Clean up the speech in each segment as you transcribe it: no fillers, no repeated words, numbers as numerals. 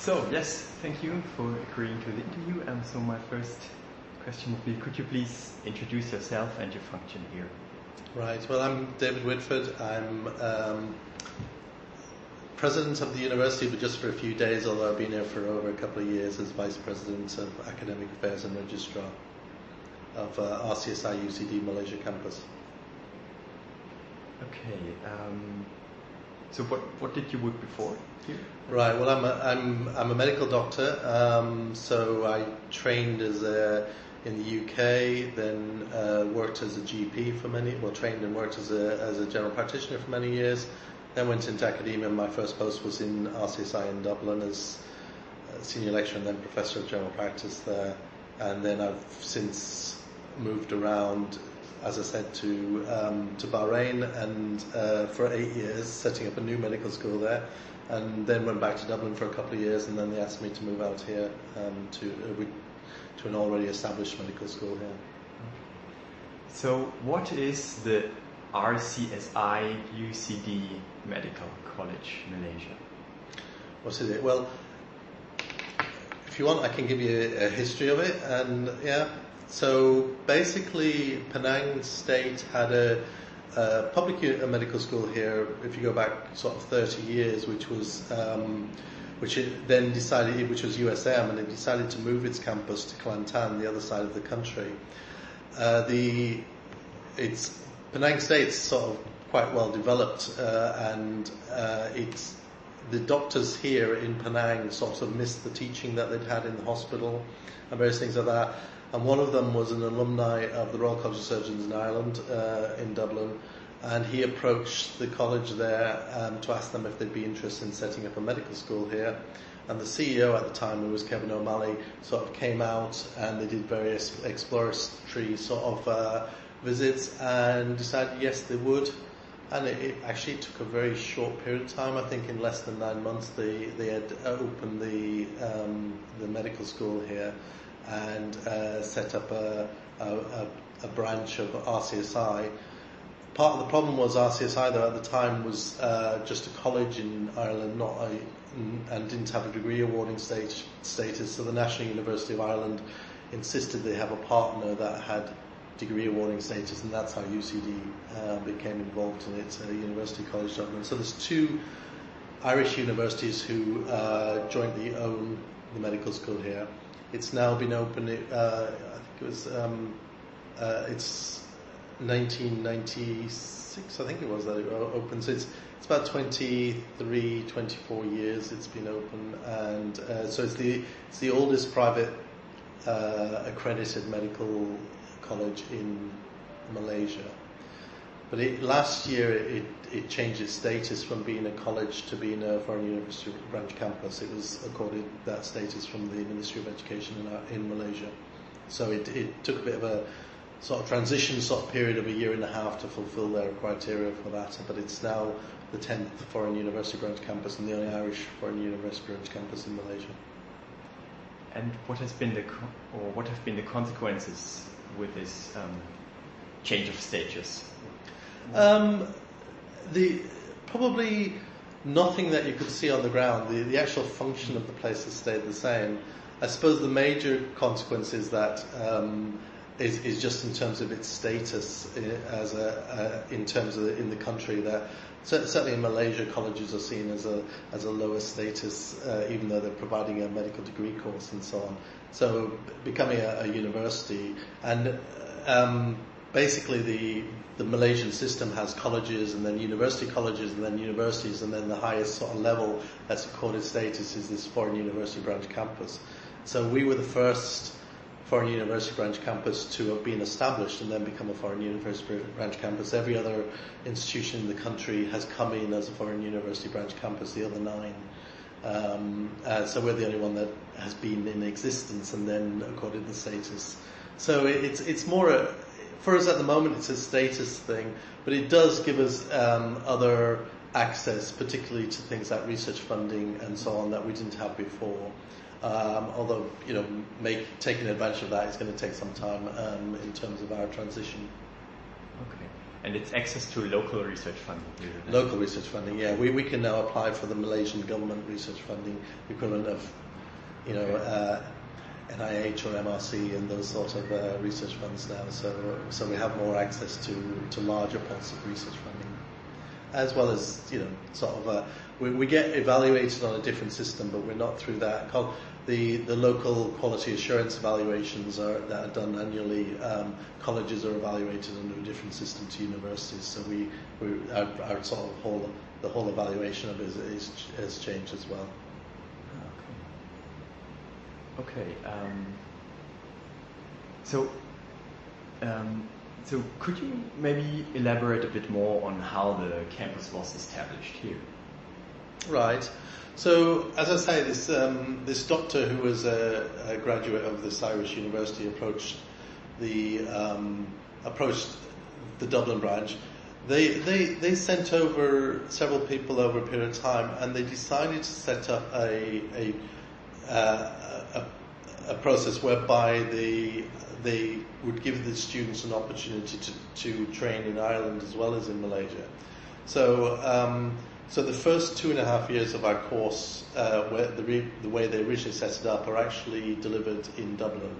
So, yes, thank you for agreeing to the interview. And so my first question would be, could you please introduce yourself and your function here? Right, well, I'm David Whitford. I'm president of the university, but just for a few days, although I've been here for over a couple of years as vice president of academic affairs and registrar of RCSI UCD Malaysia campus. Okay, so what did you work before here? Right, well, I'm a medical doctor, so I trained in the UK, then worked as a GP for trained and worked as a general practitioner for many years, then went into academia. My first post was in RCSI in Dublin as senior lecturer and then professor of general practice there, and then I've since moved around, as I said, to Bahrain and for 8 years, setting up a new medical school there, and then went back to Dublin for a couple of years, and then they asked me to move out here to an already established medical school here. So what is the RCSI UCD Medical College Malaysia? What is it? Well, if you want, I can give you a history of it. And yeah, so basically Penang State had a public medical school here, if you go back sort of 30 years, which was which was USM, and it decided to move its campus to Kelantan, the other side of the country. Penang State's sort of quite well developed, and the doctors here in Penang sort of missed the teaching that they'd had in the hospital and various things like that. And one of them was an alumni of the Royal College of Surgeons in Ireland, in Dublin, and he approached the college there to ask them if they'd be interested in setting up a medical school here. And the CEO at the time, who was Kevin O'Malley, sort of came out, and they did various exploratory sort of visits and decided yes they would. And it actually took a very short period of time. I think in less than 9 months they had opened the medical school here and set up a branch of RCSI. Part of the problem was RCSI, though, at the time was just a college in Ireland, and didn't have a degree awarding status. So the National University of Ireland insisted they have a partner that had degree awarding status, and that's how UCD became involved in it, University College Dublin. So there's two Irish universities who jointly own the medical school here. It's now been open. I think it was it's 1996. I think it was that it opened. So it's about 23, 24 years it's been open, and so it's the oldest private accredited medical college in Malaysia. But last year it changed its status from being a college to being a foreign university branch campus. It was accorded that status from the Ministry of Education in Malaysia. So it took a bit of a sort of transition sort of period of a year and a half to fulfill their criteria for that. But it's now the 10th foreign university branch campus and the only Irish foreign university branch campus in Malaysia. And what have been the consequences with this change of status? Probably nothing that you could see on the ground. The actual function of the place has stayed the same. I suppose the major consequence is that is just in terms of its status in the country. That certainly in Malaysia, colleges are seen as a lower status, even though they're providing a medical degree course and so on. So becoming a university, and basically the Malaysian system has colleges and then university colleges and then universities, and then the highest sort of level that's accorded status is this foreign university branch campus. So we were the first foreign university branch campus to have been established and then become a foreign university branch campus. Every other institution in the country has come in as a foreign university branch campus, the other 9. So we're the only one that has been in existence and then accorded the status. So it's more for us at the moment, it's a status thing, but it does give us other access, particularly to things like research funding and so on that we didn't have before. Although, taking advantage of that is going to take some time in terms of our transition. Okay. And it's access to local research funding. Local research funding, yeah. We can now apply for the Malaysian government research funding, equivalent of, NIH or MRC and those sort of research funds now. So we have more access to larger pots of research funding, as well as we get evaluated on a different system, but we're not through that. The local quality assurance evaluations that are done annually. Colleges are evaluated under a different system to universities, so our sort of the whole evaluation of it has changed as well. Okay. So could you maybe elaborate a bit more on how the campus was established here? Right. So, as I say, this doctor who was a graduate of the Irish University approached the Dublin branch. They sent over several people over a period of time, and they decided to set up a process whereby they would give the students an opportunity to train in Ireland as well as in Malaysia. So the first 2.5 years of our course, the way they originally set it up, are actually delivered in Dublin,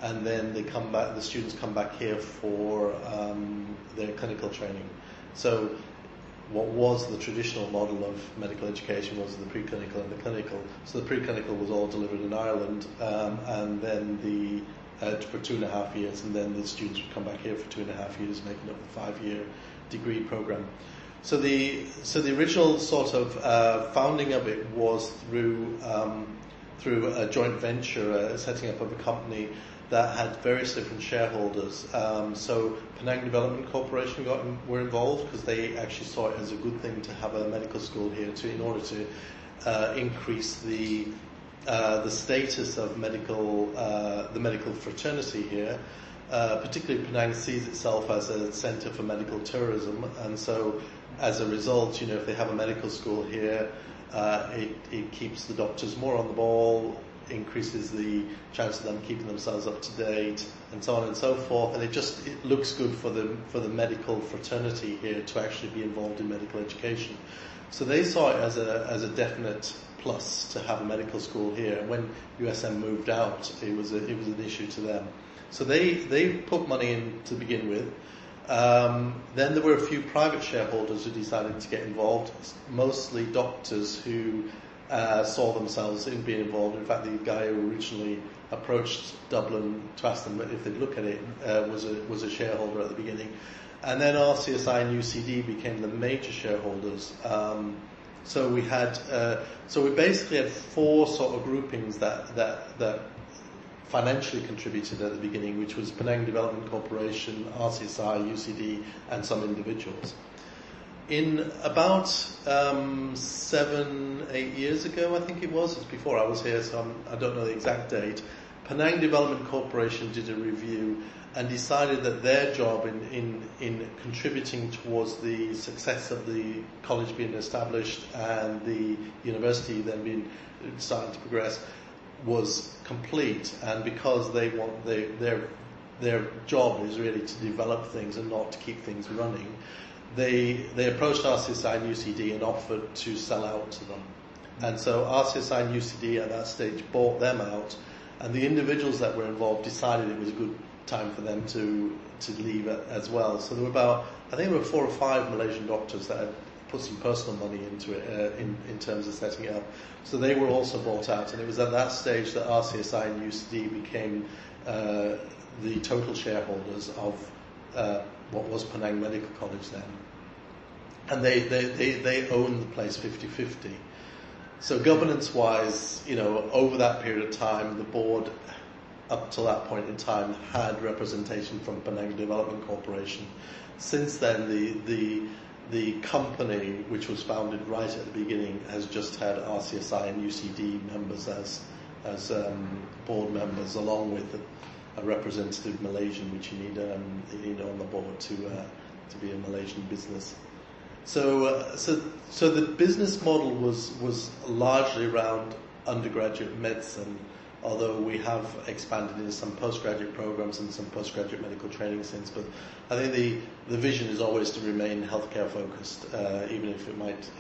and then the students come back here for their clinical training. So what was the traditional model of medical education was the preclinical and the clinical. So the preclinical was all delivered in Ireland, and then for 2.5 years, and then the students would come back here for 2.5 years, making up the 5-year degree program. So the original sort of founding of it was through a joint venture, setting up of a company that had various different shareholders. So Penang Development Corporation were involved because they actually saw it as a good thing to have a medical school here in order to increase the status of the medical fraternity here. Particularly Penang sees itself as a centre for medical tourism, and so as a result, if they have a medical school here, it keeps the doctors more on the ball, increases the chance of them keeping themselves up to date, and so on and so forth. And it looks good for the medical fraternity here to actually be involved in medical education. So they saw it as a definite plus to have a medical school here. And when USM moved out, it was an issue to them. So they put money in to begin with. Then there were a few private shareholders who decided to get involved, mostly doctors who saw themselves in being involved. In fact, the guy who originally approached Dublin to ask them if they'd look at it was a shareholder at the beginning. And then RCSI and UCD became the major shareholders. So we basically had 4 sort of groupings that financially contributed at the beginning, which was Penang Development Corporation, RCSI, UCD, and some individuals. In about 7-8 years ago, I think it was before I was here, so I don't know the exact date, Penang Development Corporation did a review and decided that their job in contributing towards the success of the college being established and the university then being starting to progress was complete, and because their job is really to develop things and not to keep things running, they approached RCSI and UCD and offered to sell out to them. And so RCSI and UCD at that stage bought them out, and the individuals that were involved decided it was a good time for them to leave as well. So there were I think there were 4 or 5 Malaysian doctors that had put some personal money into it in terms of setting it up. So they were also bought out, and it was at that stage that RCSI and UCD became the total shareholders of what was Penang Medical College then. And they owned the place 50-50. So governance-wise, over that period of time, the board, up till that point in time, had representation from Penang Development Corporation. Since then, the company, which was founded right at the beginning, has just had RCSI and UCD members as board members, along with a representative Malaysian, which you need on the board to be a Malaysian business. So the business model was largely around undergraduate medicine, although we have expanded into some postgraduate programs and some postgraduate medical training since. But I think the vision is always to remain healthcare focused, even if it might